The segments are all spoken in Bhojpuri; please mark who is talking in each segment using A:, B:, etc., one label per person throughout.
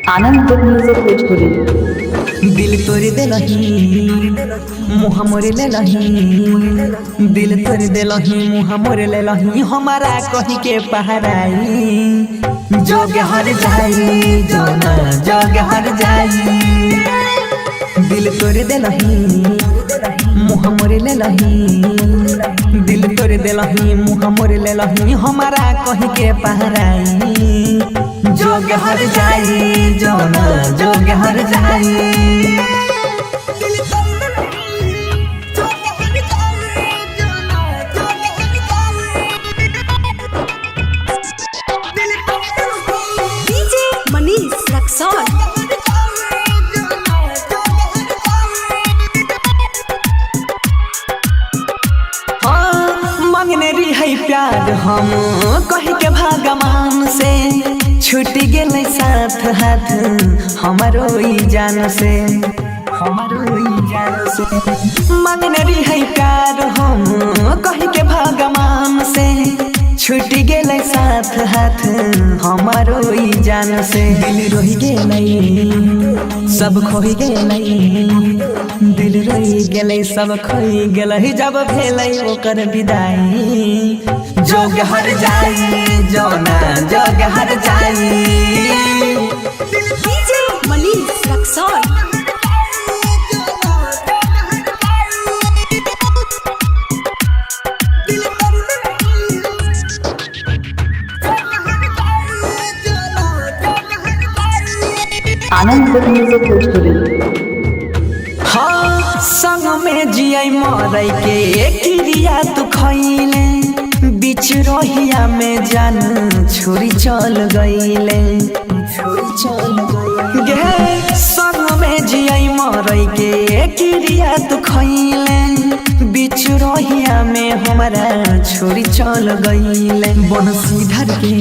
A: आनंदपुर म्यूजिक भोजपुरी।
B: दिल तोड़ देलही मुँह मोरे लेलही, दिल तोड़ देलही मुँह मोरे लेलही, हमारा कही के पहराई जोग हर जाई जोना जोग हर जाई। दिल तोड़ देलही मुँह मोरे लेलही, दिल तोड़ देलही मुँह मोरे लेलही, हमारा कही के पहराई जोग हर जाई जोना जोग हर जाई। मांगने रही प्यार हम कह के भगवान से, छूट गए साथ हाथ हमारो जान से, हमारो जान से। मांगने रही प्यार हम कह के भगवान से, छूट गए साथ हाथ हमारो जान से। दिल रोहि गेलै सब खोहि गेलै, दिल रोहि गेलै सब खोहि गेलै, जब भेलै ओकर विदाई जोग हर जाई जोना जोग हर जाई।
C: मनीष रक्सौल
A: आनंदपुर म्यूजिक भोजपुरी।
B: हाँ संग में जियाई मरई के क्रिया तू खैले, बीच रोहिया में जान छोरी चल गईले, छोरी चल गईले। संग में जियाई मरई के क्रिया तू खैले, बीच रोहिया में हमारा छोरी चल गईले। बनसीधर के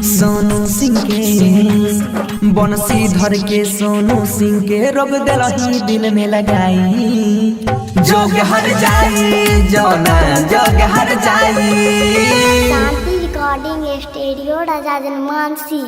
B: सोनू सिंह के, बनसीधर के सोनू सिंह के रोक दिलही दिल में लगाई जोग हर जाई जोना जोग हर जाई।
D: शांति रिकॉर्डिंग स्टूडियो राजा जनमानसी।